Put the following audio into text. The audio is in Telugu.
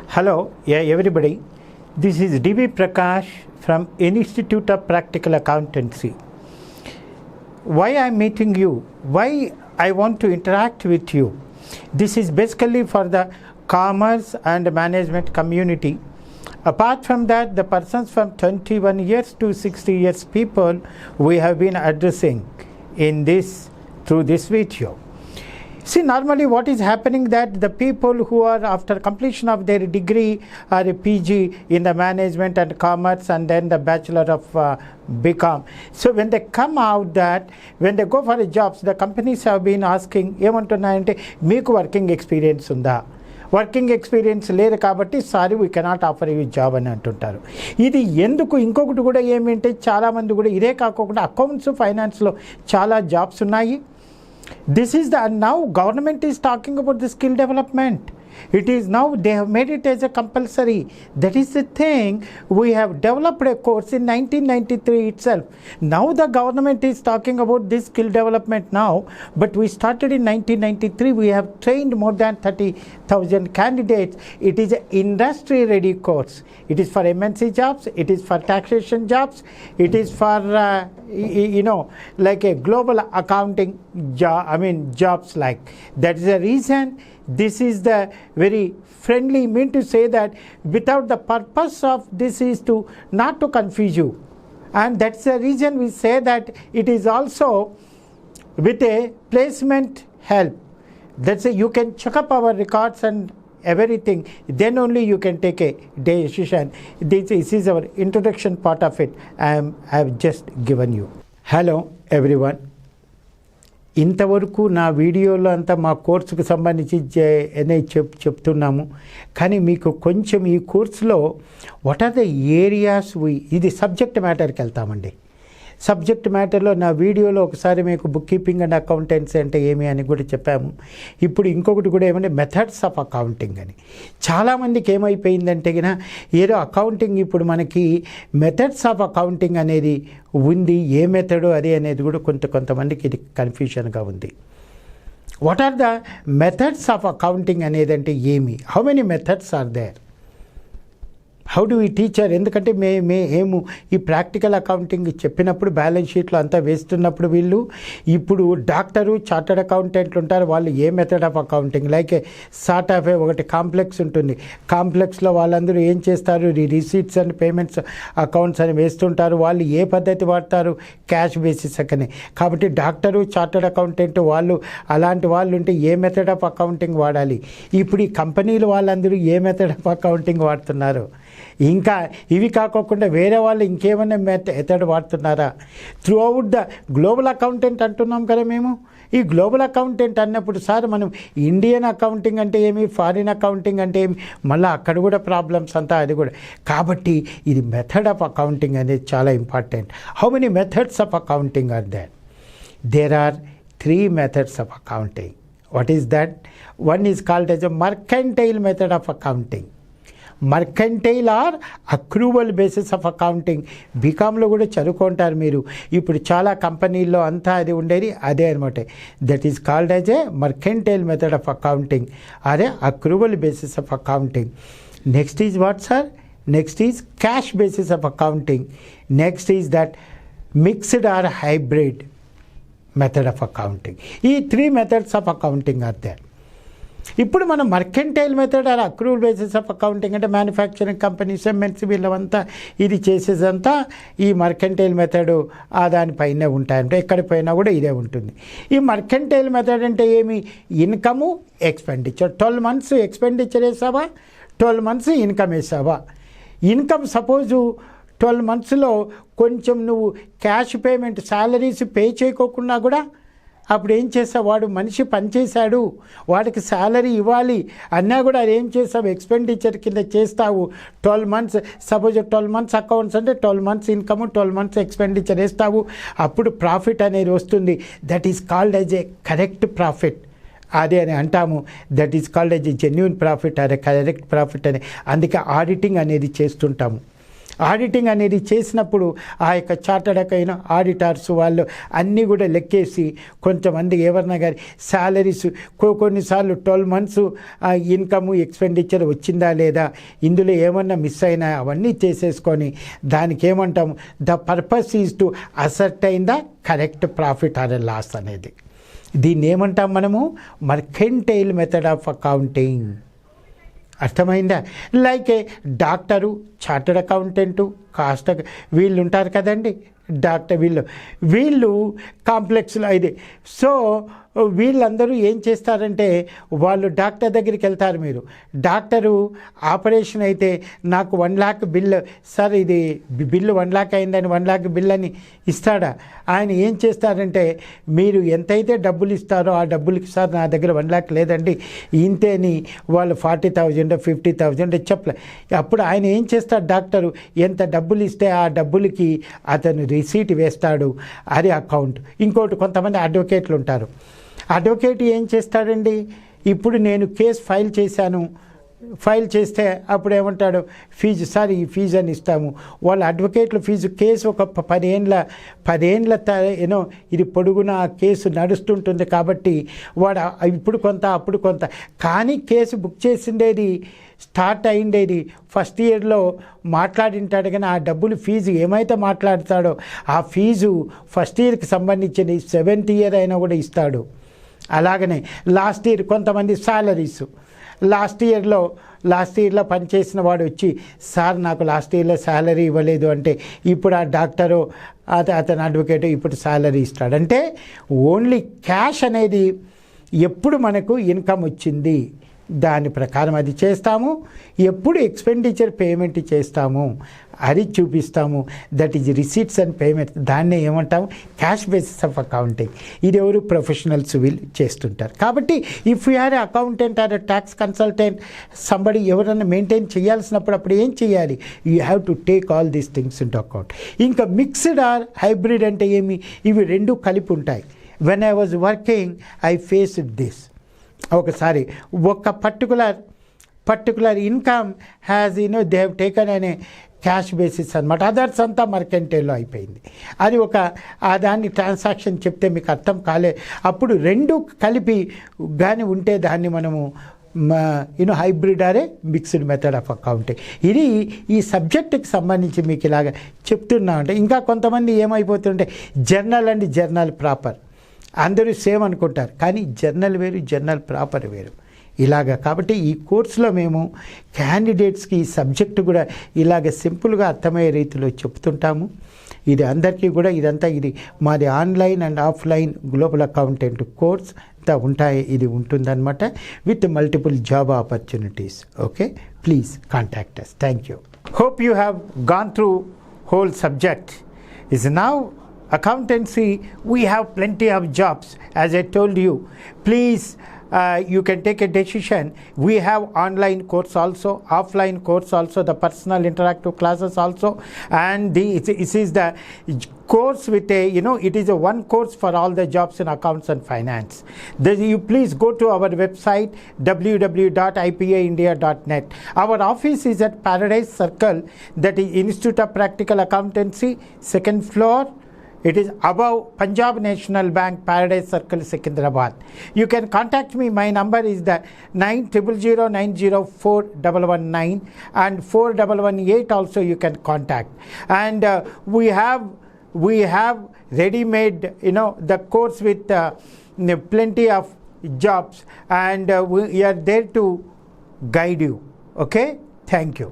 Hello, yeah, everybody. This is D.B. Prakash from Institute of Practical Accountancy. Why I am meeting you? Why I want to interact with you? This is basically for the commerce and management community. Apart from that, the persons from 21 years to 60 years people we have been addressing in this through this video. See, normally what is happening that the people who are after completion of their degree or a PG in the management and commerce and then the bachelor of BCom. So when they come out that when they go for the jobs, the companies have been asking, ఏమంటున్నాయంటే మీకు వర్కింగ్ ఎక్స్పీరియన్స్ ఉందా, వర్కింగ్ ఎక్స్పీరియన్స్ లేదు కాబట్టి sorry we cannot offer you job అని అంటుంటారు. ఇది ఎందుకు? ఇంకొకటి కూడా ఏమంటే చాలామంది కూడా ఇదే కాకుండా అకౌంట్స్ ఫైనాన్స్లో చాలా జాబ్స్ ఉన్నాయి. This is the now government is talking about the skill development. It is now they have made it as a compulsory. That is the thing. We have developed a course in 1993 itself. Now the government is talking about this skill development now, but we started in 1993. We have trained more than 30,000 candidates. It is an industry ready course. It is for MNC jobs, it is for taxation jobs, it is for like a global accounting jobs like. That is the reason. This is the very friendly mean to say that without the purpose of this is to not to confuse you, and that's the reason we say that it is also with a placement help. That's a, you can check up our records and everything, then only you can take a decision. This is our introduction part of it. I have just given you. Hello everyone. ఇంతవరకు నా వీడియోలో అంతా మా కోర్సుకు సంబంధించి చెప్తున్నాము. కానీ మీకు కొంచెం ఈ కోర్సులో వాట్ ఆర్ ద ఏరియాస్ ఇది సబ్జెక్ట్ మ్యాటర్కి వెళ్తామండి. సబ్జెక్ట్ మ్యాటర్లో నా వీడియోలో ఒకసారి మీకు బుక్ కీపింగ్ అండ్ అకౌంటెన్సీ అంటే ఏమి అని కూడా చెప్పాము. ఇప్పుడు ఇంకొకటి కూడా ఏమంటే మెథడ్స్ ఆఫ్ అకౌంటింగ్ అని. చాలామందికి ఏమైపోయిందంటే గిన ఏదో అకౌంటింగ్ ఇప్పుడు మనకి మెథడ్స్ ఆఫ్ అకౌంటింగ్ అనేది ఉంది, ఏ మెథడు అది అనేది కూడా కొంతమందికి ఇది కన్ఫ్యూషన్గా ఉంది. What are the methods of accounting అనేది అంటే ఏమి? How many methods are there? How do we teacher? ఎందుకంటే మేము ఈ ప్రాక్టికల్ అకౌంటింగ్ చెప్పినప్పుడు బ్యాలెన్స్ షీట్లో అంతా వేస్తున్నప్పుడు వీళ్ళు ఇప్పుడు డాక్టరు చార్టర్డ్ అకౌంటెంట్లు ఉంటారు, వాళ్ళు ఏ method of accounting like sort of ఒకటి కాంప్లెక్స్ ఉంటుంది. కాంప్లెక్స్లో వాళ్ళందరూ ఏం చేస్తారు, రిసీట్స్ అండ్ పేమెంట్స్ అకౌంట్స్ అని వేస్తుంటారు. వాళ్ళు ఏ పద్ధతి వాడతారు, క్యాష్ బేసిస్ అని. కాబట్టి డాక్టరు చార్టర్డ్ అకౌంటెంట్ వాళ్ళు అలాంటి వాళ్ళు ఉంటే ఏ మెథడ్ ఆఫ్ అకౌంటింగ్ వాడాలి. ఇప్పుడు ఈ కంపెనీలు వాళ్ళందరూ ఏ మెథడ్ ఆఫ్ అకౌంటింగ్ వాడుతున్నారు? ఇంకా ఇవి కాకుండా వేరే వాళ్ళు ఇంకేమైనా మెథడ్ వాడుతున్నారా? Through out the global accountant అంటున్నాం కదా మేము. ఈ గ్లోబల్ అకౌంటెంట్ అన్నప్పుడు సార్ మనం ఇండియన్ అకౌంటింగ్ అంటే ఏమి, ఫారిన్ అకౌంటింగ్ అంటే ఏమి, మళ్ళీ అక్కడ కూడా ప్రాబ్లమ్స్ అంతా అది కూడా. కాబట్టి ఇది మెథడ్ ఆఫ్ అకౌంటింగ్ అనేది చాలా important. How many methods of accounting are there? There are 3 methods of accounting. What is that? One is called as a mercantile method of accounting. Mercantile or accrual basis of accounting. బీకామ్లో కూడా చదువుకుంటారు మీరు. ఇప్పుడు చాలా కంపెనీల్లో అంతా అది ఉండేది అదే అనమాట. That is called as a mercantile method of accounting అదే accrual basis of accounting. Next is what sir? Next is cash basis of accounting. Next is that mixed or hybrid method of accounting. ఈ 3 methods of accounting are there. ఇప్పుడు మనం mercantile method or accrual basis of accounting అంటే మ్యానుఫ్యాక్చరింగ్ కంపెనీస్ ఎంఎన్సీ వీళ్ళంతా ఇది చేసేదంతా ఈ మర్కెంటైల్ మెథడ్ దానిపైనే ఉంటాయంటే ఎక్కడికి పోయినా కూడా ఇదే ఉంటుంది. ఈ మర్కెంటైల్ మెథడ్ అంటే ఏమి? Income expenditure. 12 months ఎక్స్పెండిచర్ వేసావా, 12 months ఇన్కమ్ వేసావా. ఇన్కమ్ సపోజు 12 monthsలో కొంచెం నువ్వు క్యాష్ పేమెంట్ శాలరీస్ పే చేయకోకుండా కూడా అప్పుడు ఏం చేస్తావు, వాడు మనిషి పనిచేశాడు వాడికి శాలరీ ఇవ్వాలి అన్నా కూడా అది ఏం చేస్తావు, ఎక్స్పెండిచర్ కింద చేస్తావు. 12 months సపోజ్ 12 months అకౌంట్స్ అంటే 12 months ఇన్కమ్ 12 months ఎక్స్పెండిచర్ వేస్తావు. అప్పుడు ప్రాఫిట్ అనేది వస్తుంది. That is called as A correct profit. అదే అని అంటాము. That is called as A genuine profit అదే కరెక్ట్ ప్రాఫిట్ అని. అందుకే ఆడిటింగ్ అనేది చేస్తుంటాము. ఆడిటింగ్ అనేది చేసినప్పుడు ఆ యొక్క చార్టర్డ్ ఆడిటర్స్ వాళ్ళు అన్నీ కూడా లెక్కేసి కొంతమంది ఎవరన్నా కానీ శాలరీస్ కొన్నిసార్లు 12 months ఇన్కమ్ ఎక్స్పెండిచర్ వచ్చిందా లేదా, ఇందులో ఏమన్నా మిస్ అయినా అవన్నీ చేసేసుకొని దానికి ఏమంటాము, the purpose is to ascertain the correct profit or loss అనేది. దీన్ని ఏమంటాం మనము, మర్కెంటైల్ మెథడ్ ఆఫ్ అకౌంటింగ్. అర్థమైందా? Like doctor, chartered accountant, cost వీళ్ళు ఉంటారు కదండి, డాక్టర్ వీళ్ళు కాంప్లెక్స్లో ఇది. సో వీళ్ళందరూ ఏం చేస్తారంటే వాళ్ళు డాక్టర్ దగ్గరికి వెళ్తారు. మీరు డాక్టరు ఆపరేషన్ అయితే నాకు 1 lakh బిల్లు సార్, ఇది బిల్లు 1 lakh అయిందని 1 lakh బిల్ అని ఇస్తాడా? ఆయన ఏం చేస్తారంటే మీరు ఎంతైతే డబ్బులు ఇస్తారో ఆ డబ్బులకి, సార్ నా దగ్గర 1 lakh లేదండి ఇంతేని వాళ్ళు 40,000 50,000 చెప్పలే. అప్పుడు ఆయన ఏం చేస్తాడు, డాక్టరు ఎంత డబ్బులు ఇస్తే ఆ డబ్బులకి అతను రిసీట్ వేస్తాడు, అది అకౌంట్. ఇంకోటి కొంతమంది అడ్వకేట్లు ఉంటారు. అడ్వకేట్ ఏం చేస్తాడండి, ఇప్పుడు నేను కేసు ఫైల్ చేస్తే అప్పుడు ఏమంటాడు, ఫీజు సార్ ఈ ఫీజు అని ఇస్తాము. వాళ్ళ అడ్వకేట్ల ఫీజు కేసు ఒక 10 ఏళ్ళ ఇది పొడుగున ఆ కేసు నడుస్తుంటుంది కాబట్టి వాడు ఇప్పుడు కొంత అప్పుడు కొంత. కానీ కేసు బుక్ చేసిండేది స్టార్ట్ అయిండేది ఫస్ట్ ఇయర్లో మాట్లాడింటాడు, కానీ ఆ డబ్బులు ఫీజు ఏమైతే మాట్లాడతాడో ఆ ఫీజు ఫస్ట్ ఇయర్కి సంబంధించిన 7th year అయినా కూడా ఇస్తాడు. అలాగనే లాస్ట్ ఇయర్ కొంతమంది శాలరీస్ లాస్ట్ ఇయర్లో పనిచేసిన వాడు వచ్చి, సార్ నాకు లాస్ట్ ఇయర్లో శాలరీ ఇవ్వలేదు అంటే ఇప్పుడు ఆ డాక్టరు అతను అడ్వకేట్ ఇప్పుడు శాలరీ ఇస్తాడు. అంటే ఓన్లీ క్యాష్ అనేది ఎప్పుడు మనకు ఇన్కమ్ వచ్చింది దాని ప్రకారం అది చేస్తాము, ఎప్పుడు ఎక్స్పెండిచర్ పేమెంట్ చేస్తాము అది చూపిస్తాము. That is receipts and payment. దాన్నే ఏమంటాము, క్యాష్ బేసిస్ ఆఫ్ అకౌంటింగ్. ఇది ఎవరు ప్రొఫెషనల్స్ వీళ్ళు చేస్తుంటారు. కాబట్టి if you are accountant or tax consultant somebody ఎవరైనా మెయింటైన్ చేయాల్సినప్పుడు అప్పుడు ఏం చేయాలి, you have to take all these things into account. ఇంకా మిక్స్డ్ ఆర్ హైబ్రిడ్ అంటే ఏమి, ఇవి రెండు కలిపి ఉంటాయి. When I was working I faced this. ఒకసారి ఒక particular income has they have taken అనే క్యాష్ బేసిస్ అనమాట. అదర్స్ అంతా మర్కెంటైల్లో అయిపోయింది. అది దాన్ని ట్రాన్సాక్షన్ చెప్తే మీకు అర్థం కాలే. అప్పుడు రెండు కలిపి కానీ ఉంటే దాన్ని మనము హైబ్రిడ్ ఆరే మిక్స్డ్ మెథడ్ ఆఫ్ అకౌంటింగ్. ఇది ఈ సబ్జెక్టుకి సంబంధించి మీకు ఇలాగ చెప్తున్నా అంటే. ఇంకా కొంతమంది ఏమైపోతుంటే జర్నల్ అండ్ జర్నల్ ప్రాపర్ అందరూ సేమ్ అనుకుంటారు, కానీ జర్నల్ వేరు జర్నల్ ప్రాపర్ వేరు ఇలాగా. కాబట్టి ఈ కోర్సులో మేము క్యాండిడేట్స్కి ఈ సబ్జెక్టు కూడా ఇలాగ సింపుల్గా అర్థమయ్యే రీతిలో చెప్తుంటాము. ఇది అందరికీ కూడా ఇది మాది online and offline global accountant course ఉంటాయి. ఇది ఉంటుందన్నమాట with multiple job opportunities. Okay, please contact us. Thank you. Hope you have gone through whole subject. Is now accountancy, we have plenty of jobs. As I told you, please you can take a decision. We have online course also, offline course also, the personal interactive classes also, and this is the course with a it is a one course for all the jobs in accounts and finance. You please go to our website www.ipaindia.net. Our office is at Paradise Circle, that is Institute of Practical Accountancy, 2nd floor. It is above Punjab National Bank, Paradise Circle, Secunderabad. You can contact me. My number is the 9009041119 and 4118 also you can contact. And we have ready-made the course with plenty of jobs, and we are there to guide you. Okay, thank you.